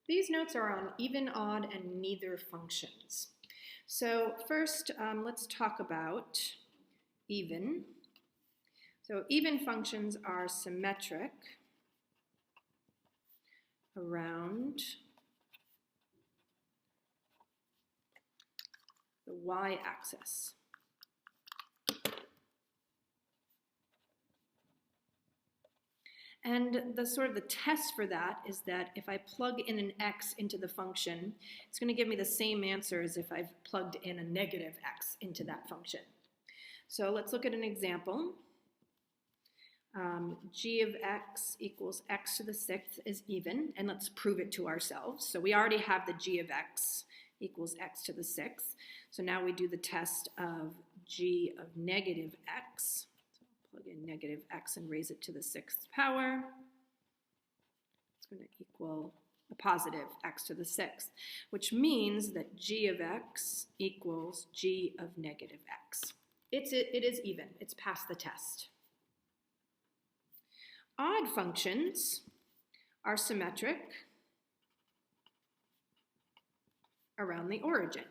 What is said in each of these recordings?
These notes are on even, odd, and neither functions. So first, let's talk about even. So even functions are symmetric around the y-axis. And the test for that is that if I plug in an x into the function, it's going to give me the same answer as if I've plugged in a negative x into that function. So let's look at an example. G of x equals x to the sixth is even, and let's prove it to ourselves. So we already have the g of x equals x to the sixth. So now we do the test of g of negative x. Plug in negative x and raise it to the sixth power. It's going to equal a positive x to the sixth, which means that g of x equals g of negative x. It is even. It's passed the test. Odd functions are symmetric around the origin.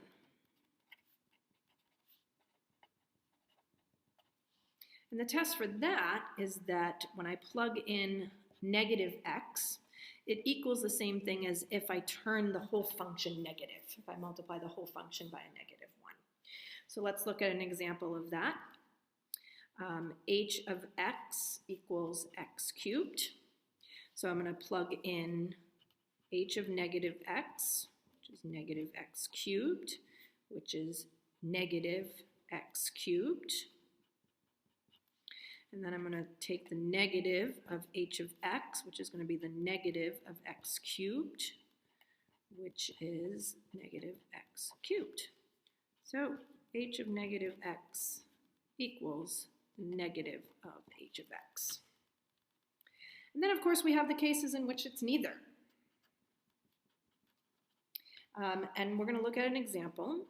And the test for that is that when I plug in negative x, it equals the same thing as if I turn the whole function negative, if I multiply the whole function by a negative 1. So let's look at an example of that. H of x equals x cubed. So I'm going to plug in h of negative x, which is negative x cubed, which is negative x cubed. And then I'm going to take the negative of h of x, which is going to be the negative of x cubed, which is negative x cubed. So h of negative x equals negative of h of x. And then, of course, we have the cases in which it's neither. And we're going to look at an example.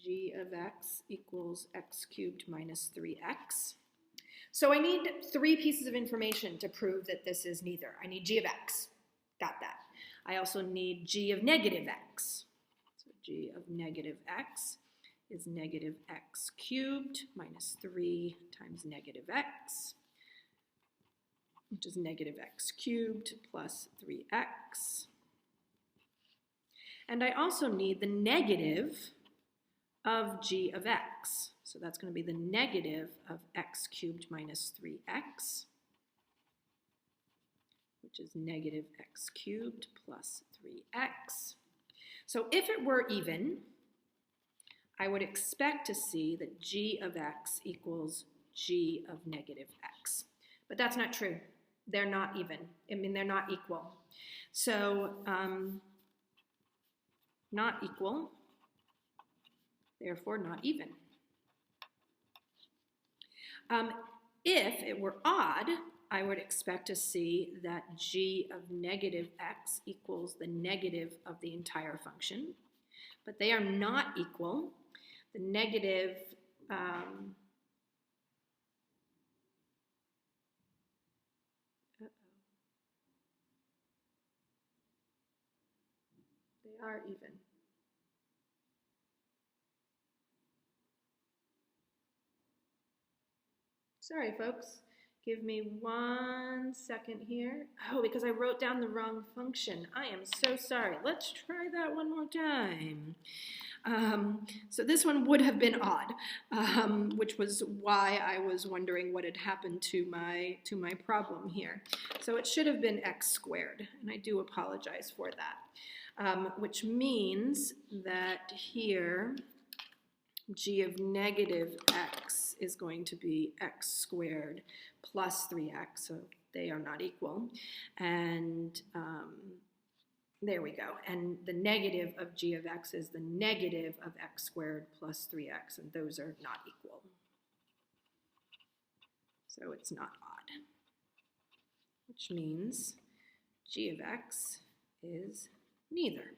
G of x equals x cubed minus 3x. So I need 3 pieces of information to prove that this is neither. I need g of x. Got that. I also need g of negative x. So g of negative x is negative x cubed minus 3 times negative x, which is negative x cubed plus 3x. And I also need the negative of g of x. So that's going to be the negative of x cubed minus 3x, which is negative x cubed plus 3x. So if it were even, I would expect to see that g of x equals g of negative x. But that's not true. They're not even. I mean, they're not equal. So not equal, therefore not even. If it were odd, I would expect to see that g of negative x equals the negative of the entire function. But they are not equal. The negative they are even. Sorry, folks. Give me 1 second here. Oh, because I wrote down the wrong function. I am so sorry. Let's try that one more time. So this one would have been odd, which was why I was wondering what had happened to my problem here. So it should have been x squared, and I do apologize for that, which means that here g of negative x is going to be x squared plus 3x, so they are not equal. And there we go. And the negative of g of x is the negative of x squared plus 3x, and those are not equal. So it's not odd, which means g of x is neither.